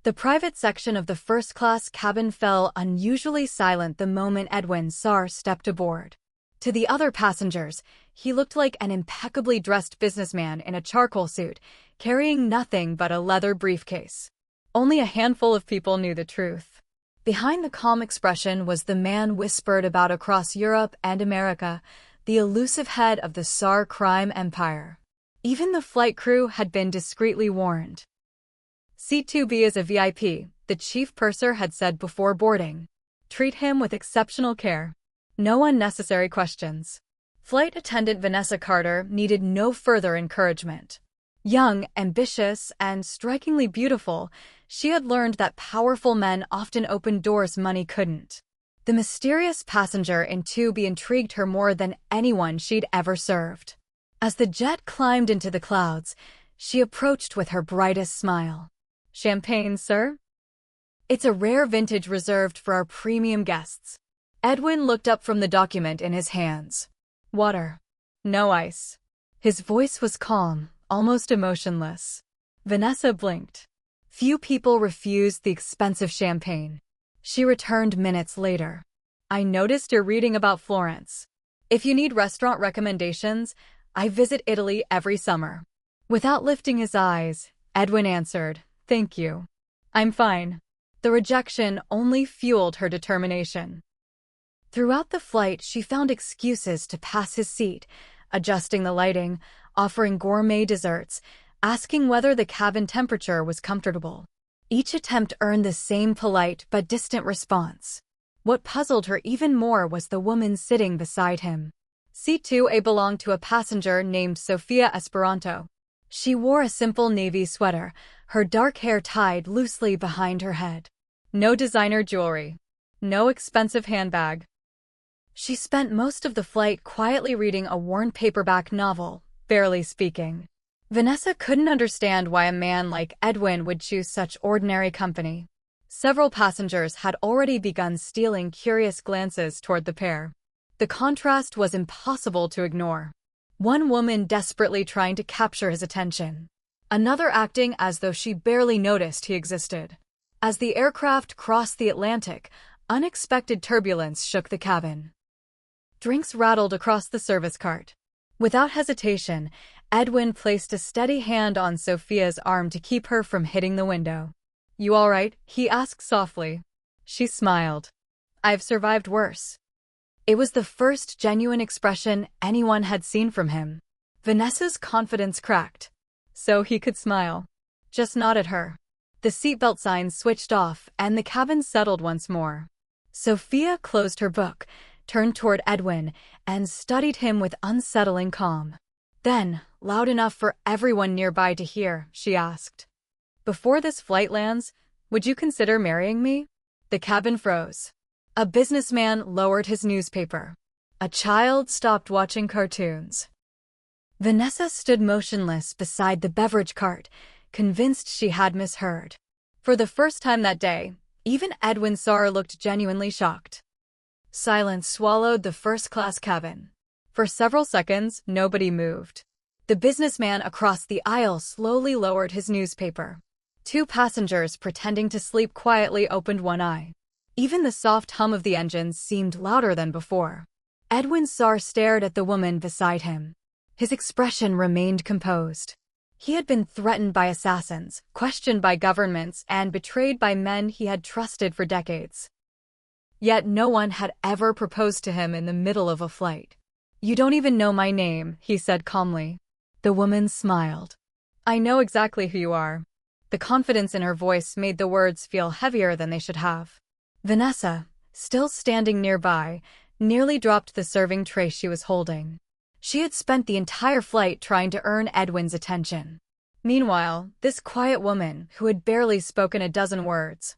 The private section of the first-class cabin fell unusually silent the moment Edwin Sarr stepped aboard. To the other passengers, he looked like an impeccably dressed businessman in a charcoal suit, carrying nothing but a leather briefcase. Only a handful of people knew the truth. Behind the calm expression was the man whispered about across Europe and America, the elusive head of the Sarr crime empire. Even the flight crew had been discreetly warned. C2B is a VIP, the chief purser had said before boarding. Treat him with exceptional care. No unnecessary questions. Flight attendant Vanessa Carter needed no further encouragement. Young, ambitious, and strikingly beautiful, she had learned that powerful men often opened doors money couldn't. The mysterious passenger in 2B intrigued her more than anyone she'd ever served. As the jet climbed into the clouds, she approached with her brightest smile. "Champagne, sir?" "It's a rare vintage reserved for our premium guests." Edwin looked up from the document in his hands. "Water. No ice." His voice was calm, almost emotionless. Vanessa blinked. Few people refused the expensive champagne. She returned minutes later. "I noticed you're reading about Florence. If you need restaurant recommendations, I visit Italy every summer." Without lifting his eyes, Edwin answered, "Thank you. I'm fine." The rejection only fueled her determination. Throughout the flight, she found excuses to pass his seat, adjusting the lighting, offering gourmet desserts, asking whether the cabin temperature was comfortable. Each attempt earned the same polite but distant response. What puzzled her even more was the woman sitting beside him. C2A belonged to a passenger named Sofia Esperanto. She wore a simple navy sweater, her dark hair tied loosely behind her head. No designer jewelry. No expensive handbag. She spent most of the flight quietly reading a worn paperback novel, barely speaking. Vanessa couldn't understand why a man like Edwin would choose such ordinary company. Several passengers had already begun stealing curious glances toward the pair. The contrast was impossible to ignore. One woman desperately trying to capture his attention. Another acting as though she barely noticed he existed. As the aircraft crossed the Atlantic, unexpected turbulence shook the cabin. Drinks rattled across the service cart. Without hesitation, Edwin placed a steady hand on Sophia's arm to keep her from hitting the window. "You all right?" he asked softly. She smiled. "I've survived worse." It was the first genuine expression anyone had seen from him. Vanessa's confidence cracked. So he could smile. Just nod at her. The seatbelt signs switched off, and the cabin settled once more. Sophia closed her book, turned toward Edwin, and studied him with unsettling calm. Then, loud enough for everyone nearby to hear, she asked, "Before this flight lands, would you consider marrying me?" The cabin froze. A businessman lowered his newspaper. A child stopped watching cartoons. Vanessa stood motionless beside the beverage cart, convinced she had misheard. For the first time that day, even Edwin Sarr looked genuinely shocked. Silence swallowed the first-class cabin. For several seconds, nobody moved. The businessman across the aisle slowly lowered his newspaper. Two passengers pretending to sleep quietly opened one eye. Even the soft hum of the engines seemed louder than before. Edwin Sarr stared at the woman beside him. His expression remained composed. He had been threatened by assassins, questioned by governments, and betrayed by men he had trusted for decades. Yet no one had ever proposed to him in the middle of a flight. "You don't even know my name," he said calmly. The woman smiled. "I know exactly who you are." The confidence in her voice made the words feel heavier than they should have. Vanessa, still standing nearby, nearly dropped the serving tray she was holding. She had spent the entire flight trying to earn Edwin's attention. Meanwhile, this quiet woman, who had barely spoken a dozen words,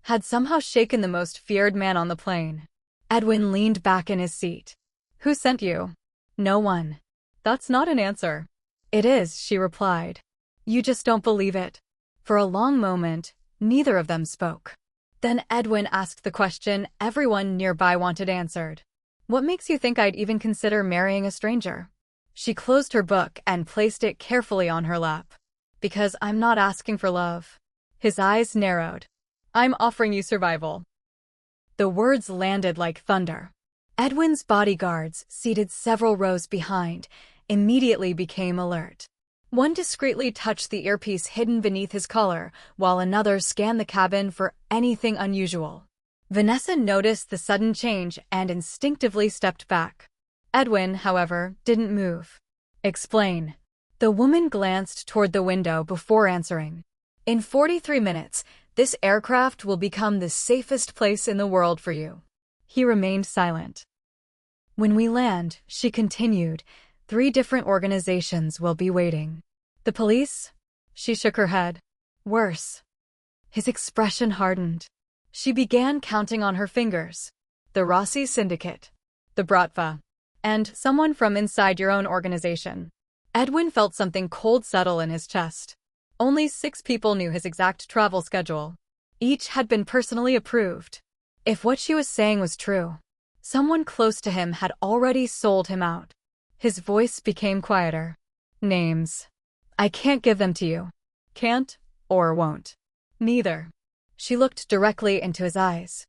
had somehow shaken the most feared man on the plane. Edwin leaned back in his seat. "Who sent you?" "No one." "That's not an answer." "It is," she replied. "You just don't believe it." For a long moment, neither of them spoke. Then Edwin asked the question everyone nearby wanted answered. "What makes you think I'd even consider marrying a stranger?" She closed her book and placed it carefully on her lap. "Because I'm not asking for love. His eyes narrowed. I'm offering you survival. The words landed like thunder. Edwin's bodyguards, seated several rows behind, immediately became alert. One discreetly touched the earpiece hidden beneath his collar, while another scanned the cabin for anything unusual. Vanessa noticed the sudden change and instinctively stepped back. Edwin, however, didn't move. Explain. The woman glanced toward the window before answering. In 43 minutes, this aircraft will become the safest place in the world for you. He remained silent. When we land, she continued, 3 different organizations will be waiting. The police? She shook her head. Worse. His expression hardened. She began counting on her fingers. The Rossi Syndicate. The Bratva. And someone from inside your own organization. Edwin felt something cold settle in his chest. Only 6 people knew his exact travel schedule. Each had been personally approved. If what she was saying was true, someone close to him had already sold him out. His voice became quieter. Names. I can't give them to you. Can't or won't. Neither. She looked directly into his eyes.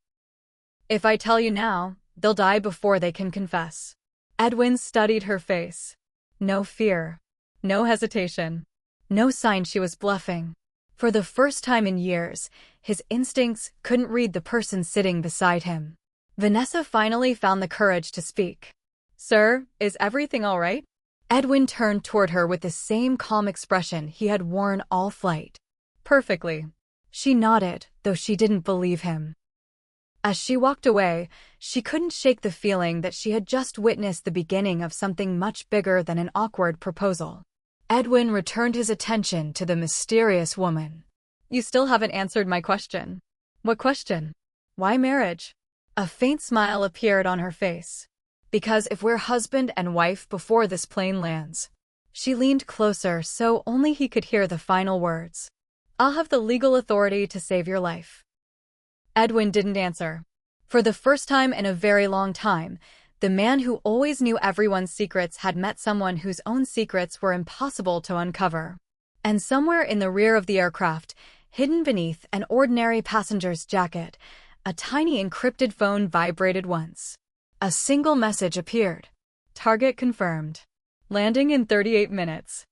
If I tell you now, they'll die before they can confess. Edwin studied her face. No fear. No hesitation. No sign she was bluffing. For the first time in years, his instincts couldn't read the person sitting beside him. Vanessa finally found the courage to speak. Sir, is everything all right? Edwin turned toward her with the same calm expression he had worn all flight. Perfectly. She nodded, though she didn't believe him. As she walked away, she couldn't shake the feeling that she had just witnessed the beginning of something much bigger than an awkward proposal. Edwin returned his attention to the mysterious woman. You still haven't answered my question. What question? Why marriage? A faint smile appeared on her face. Because if we're husband and wife before this plane lands. She leaned closer so only he could hear the final words. I'll have the legal authority to save your life. Edwin didn't answer. For the first time in a very long time, the man who always knew everyone's secrets had met someone whose own secrets were impossible to uncover. And somewhere in the rear of the aircraft, hidden beneath an ordinary passenger's jacket, a tiny encrypted phone vibrated once. A single message appeared. Target confirmed. Landing in 38 minutes.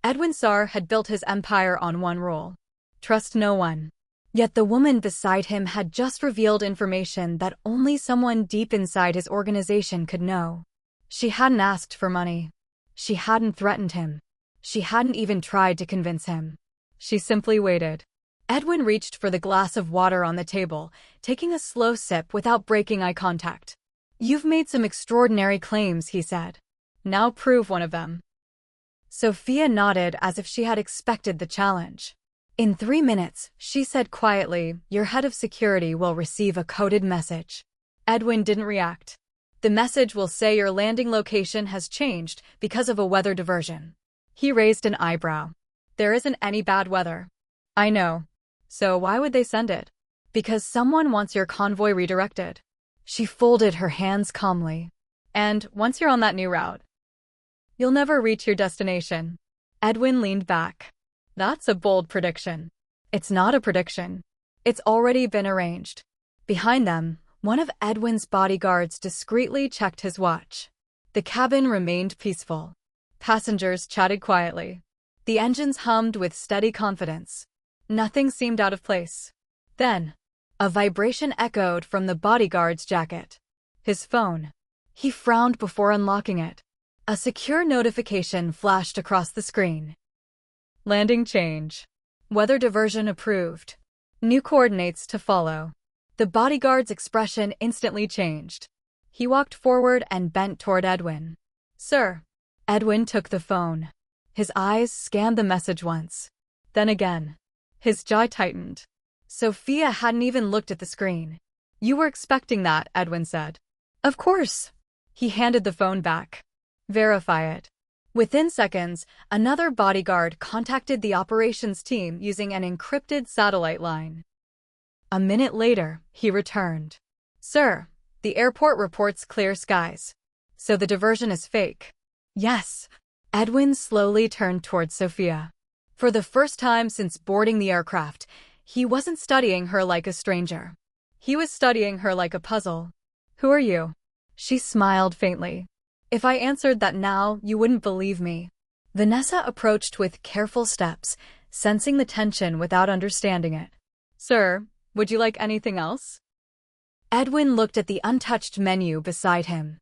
Edwin Sarr had built his empire on one rule. Trust no one. Yet the woman beside him had just revealed information that only someone deep inside his organization could know. She hadn't asked for money. She hadn't threatened him. She hadn't even tried to convince him. She simply waited. Edwin reached for the glass of water on the table, taking a slow sip without breaking eye contact. You've made some extraordinary claims, he said. Now prove one of them. Sophia nodded as if she had expected the challenge. In 3 minutes, she said quietly, your head of security will receive a coded message. Edwin didn't react. The message will say your landing location has changed because of a weather diversion. He raised an eyebrow. There isn't any bad weather. I know. So why would they send it? Because someone wants your convoy redirected. She folded her hands calmly. And once you're on that new route, you'll never reach your destination. Edwin leaned back. That's a bold prediction. It's not a prediction. It's already been arranged. Behind them, one of Edwin's bodyguards discreetly checked his watch. The cabin remained peaceful. Passengers chatted quietly. The engines hummed with steady confidence. Nothing seemed out of place. Then, a vibration echoed from the bodyguard's jacket. His phone. He frowned before unlocking it. A secure notification flashed across the screen. Landing change. Weather diversion approved. New coordinates to follow. The bodyguard's expression instantly changed. He walked forward and bent toward Edwin. Sir. Edwin took the phone. His eyes scanned the message once. Then again. His jaw tightened. Sophia hadn't even looked at the screen. You were expecting that, Edwin said. Of course. He handed the phone back. Verify it. Within seconds, another bodyguard contacted the operations team using an encrypted satellite line. A minute later, he returned. Sir, the airport reports clear skies. So the diversion is fake. Yes. Edwin slowly turned toward Sophia. For the first time since boarding the aircraft, He wasn't studying her like a stranger. He was studying her like a puzzle. "Who are you?" She smiled faintly. "If I answered that now, you wouldn't believe me." Vanessa approached with careful steps, sensing the tension without understanding it. "Sir, would you like anything else?" Edwin looked at the untouched menu beside him.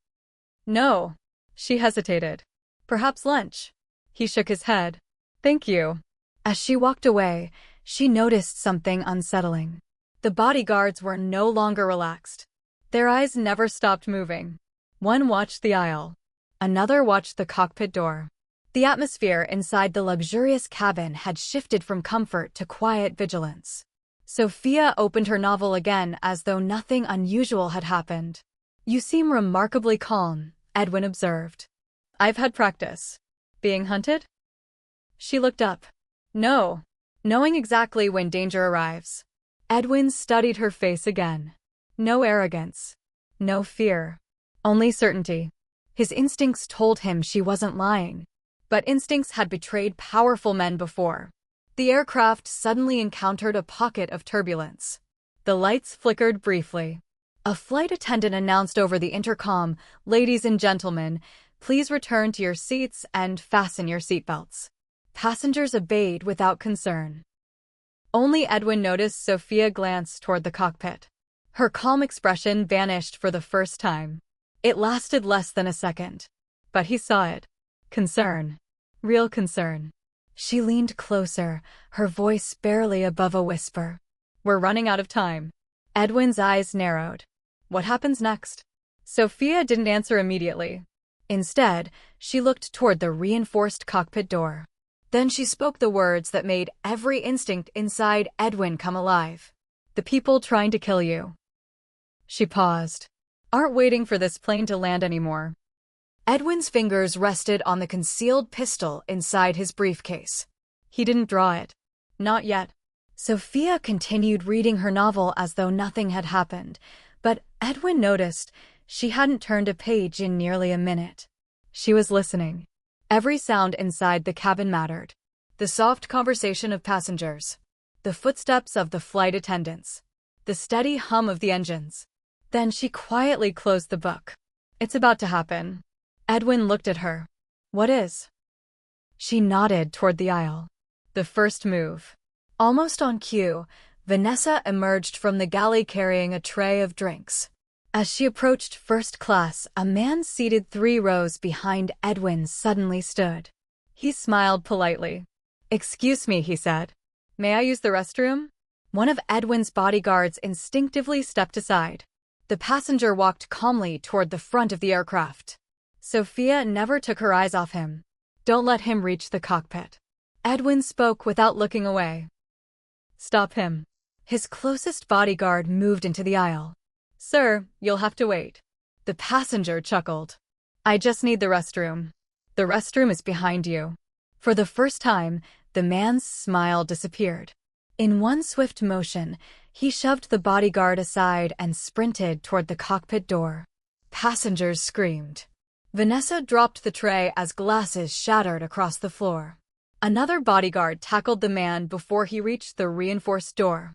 "No." She hesitated. "Perhaps lunch?" He shook his head. "Thank you." As she walked away, she noticed something unsettling. The bodyguards were no longer relaxed. Their eyes never stopped moving. One watched the aisle. Another watched the cockpit door. The atmosphere inside the luxurious cabin had shifted from comfort to quiet vigilance. Sophia opened her novel again as though nothing unusual had happened. "You seem remarkably calm," Edwin observed. "I've had practice." "Being hunted?" She looked up. "No." "Knowing exactly when danger arrives." Edwin studied her face again. No arrogance. No fear. Only certainty. His instincts told him she wasn't lying. But instincts had betrayed powerful men before. The aircraft suddenly encountered a pocket of turbulence. The lights flickered briefly. A flight attendant announced over the intercom, "Ladies and gentlemen, please return to your seats and fasten your seatbelts." Passengers obeyed without concern. Only Edwin noticed Sophia glance toward the cockpit. Her calm expression vanished for the first time. It lasted less than a second. But he saw it. Concern. Real concern. She leaned closer, her voice barely above a whisper. "We're running out of time." Edwin's eyes narrowed. "What happens next?" Sophia didn't answer immediately. Instead, she looked toward the reinforced cockpit door. Then she spoke the words that made every instinct inside Edwin come alive. "The people trying to kill you." She paused. "Aren't waiting for this plane to land anymore." Edwin's fingers rested on the concealed pistol inside his briefcase. He didn't draw it. Not yet. Sophia continued reading her novel as though nothing had happened, but Edwin noticed she hadn't turned a page in nearly a minute. She was listening. Every sound inside the cabin mattered. The soft conversation of passengers. The footsteps of the flight attendants. The steady hum of the engines. Then she quietly closed the book. "It's about to happen." Edwin looked at her. "What is?" She nodded toward the aisle. "The first move." Almost on cue, Vanessa emerged from the galley carrying a tray of drinks. As she approached first class, a man seated 3 rows behind Edwin suddenly stood. He smiled politely. "Excuse me," he said. "May I use the restroom?" One of Edwin's bodyguards instinctively stepped aside. The passenger walked calmly toward the front of the aircraft. Sophia never took her eyes off him. "Don't let him reach the cockpit." Edwin spoke without looking away. "Stop him." His closest bodyguard moved into the aisle. "Sir, you'll have to wait." The passenger chuckled. "I just need the restroom." "The restroom is behind you." For the first time, the man's smile disappeared. In one swift motion, he shoved the bodyguard aside and sprinted toward the cockpit door. Passengers screamed. Vanessa dropped the tray as glasses shattered across the floor. Another bodyguard tackled the man before he reached the reinforced door.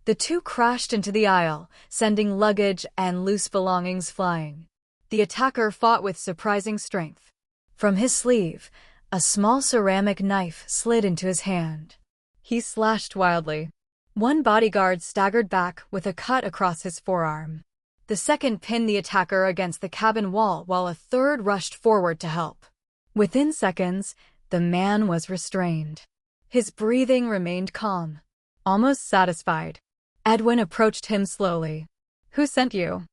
The two crashed into the aisle, sending luggage and loose belongings flying. The attacker fought with surprising strength. From his sleeve, a small ceramic knife slid into his hand. He slashed wildly. One bodyguard staggered back with a cut across his forearm. The second pinned the attacker against the cabin wall while a third rushed forward to help. Within seconds, the man was restrained. His breathing remained calm, almost satisfied. Edwin approached him slowly. "Who sent you?"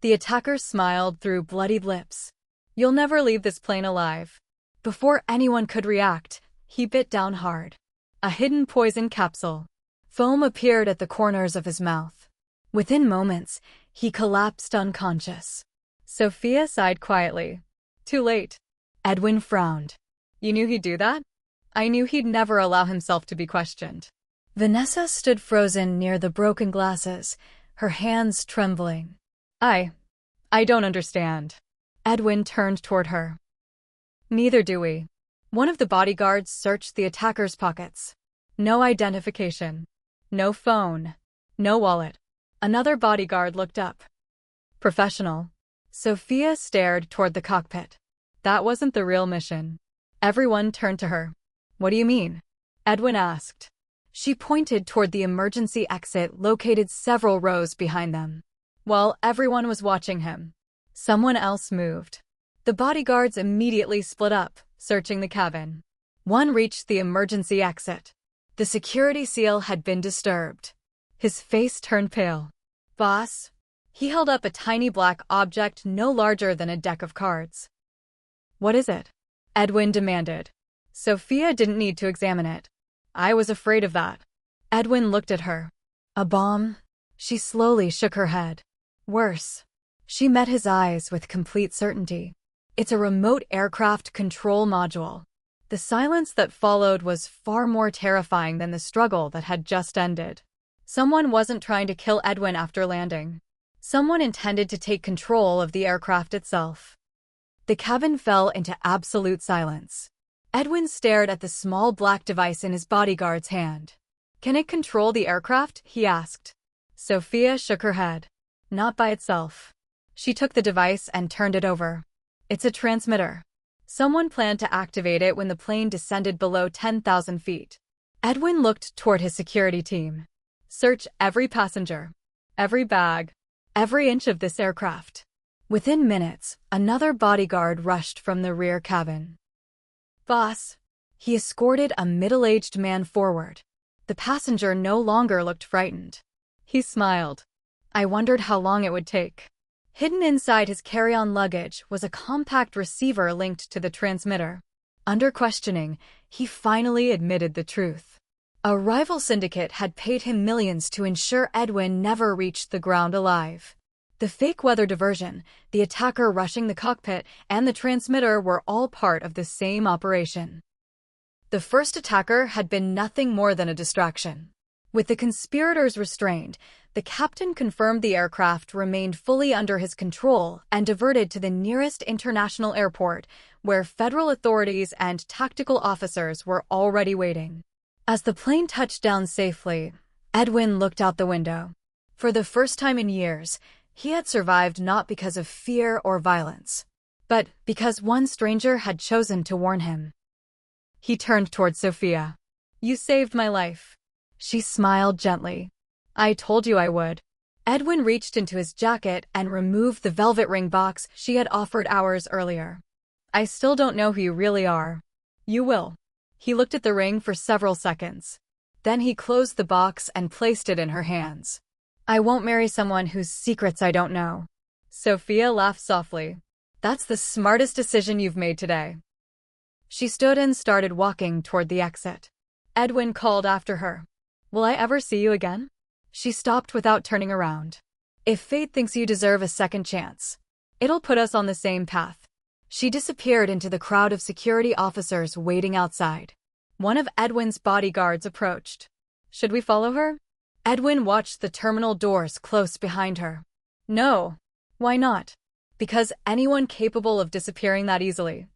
The attacker smiled through bloodied lips. "You'll never leave this plane alive." Before anyone could react, he bit down hard. A hidden poison capsule. Foam appeared at the corners of his mouth. Within moments, he collapsed unconscious. Sophia sighed quietly. "Too late." Edwin frowned. "You knew he'd do that?" "I knew he'd never allow himself to be questioned." Vanessa stood frozen near the broken glasses, her hands trembling. I don't understand." Edwin turned toward her. "Neither do we." One of the bodyguards searched the attacker's pockets. No identification. No phone. No wallet. Another bodyguard looked up. Professional. Sophia stared toward the cockpit. That wasn't the real mission. Everyone turned to her. What do you mean? Edwin asked. She pointed toward the emergency exit located several rows behind them. While everyone was watching him, someone else moved. The bodyguards immediately split up, searching the cabin. One reached the emergency exit. The security seal had been disturbed. His face turned pale. Boss? He held up a tiny black object no larger than a deck of cards. What is it? Edwin demanded. Sophia didn't need to examine it. I was afraid of that. Edwin looked at her. A bomb? She slowly shook her head. Worse. She met his eyes with complete certainty. It's a remote aircraft control module. The silence that followed was far more terrifying than the struggle that had just ended. Someone wasn't trying to kill Edwin after landing. Someone intended to take control of the aircraft itself. The cabin fell into absolute silence. Edwin stared at the small black device in his bodyguard's hand. Can it control the aircraft? He asked. Sophia shook her head. Not by itself. She took the device and turned it over. It's a transmitter. Someone planned to activate it when the plane descended below 10,000 feet. Edwin looked toward his security team. Search every passenger, every bag, every inch of this aircraft. Within minutes, another bodyguard rushed from the rear cabin. Boss. He escorted a middle-aged man forward. The passenger no longer looked frightened. He smiled. I wondered how long it would take. Hidden inside his carry-on luggage was a compact receiver linked to the transmitter. Under questioning, he finally admitted the truth. A rival syndicate had paid him millions to ensure Edwin never reached the ground alive. The fake weather diversion, the attacker rushing the cockpit, and the transmitter were all part of the same operation. The first attacker had been nothing more than a distraction. With the conspirators restrained, the captain confirmed the aircraft remained fully under his control and diverted to the nearest international airport, where federal authorities and tactical officers were already waiting. As the plane touched down safely, Edwin looked out the window. For the first time in years, he had survived not because of fear or violence, but because one stranger had chosen to warn him. He turned toward Sophia. You saved my life. She smiled gently. I told you I would. Edwin reached into his jacket and removed the velvet ring box she had offered hours earlier. I still don't know who you really are. You will. He looked at the ring for several seconds. Then he closed the box and placed it in her hands. I won't marry someone whose secrets I don't know. Sophia laughed softly. That's the smartest decision you've made today. She stood and started walking toward the exit. Edwin called after her. Will I ever see you again? She stopped without turning around. If fate thinks you deserve a second chance, it'll put us on the same path. She disappeared into the crowd of security officers waiting outside. One of Edwin's bodyguards approached. Should we follow her? Edwin watched the terminal doors close behind her. No. Why not? Because anyone capable of disappearing that easily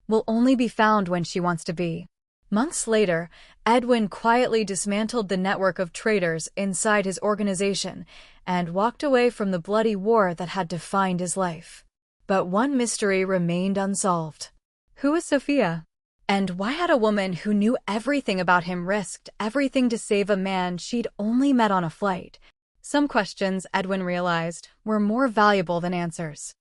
will only be found when she wants to be. Months later, Edwin quietly dismantled the network of traitors inside his organization and walked away from the bloody war that had defined his life. But one mystery remained unsolved. Who was Sophia? And why had a woman who knew everything about him risked everything to save a man she'd only met on a flight? Some questions, Edwin realized, were more valuable than answers.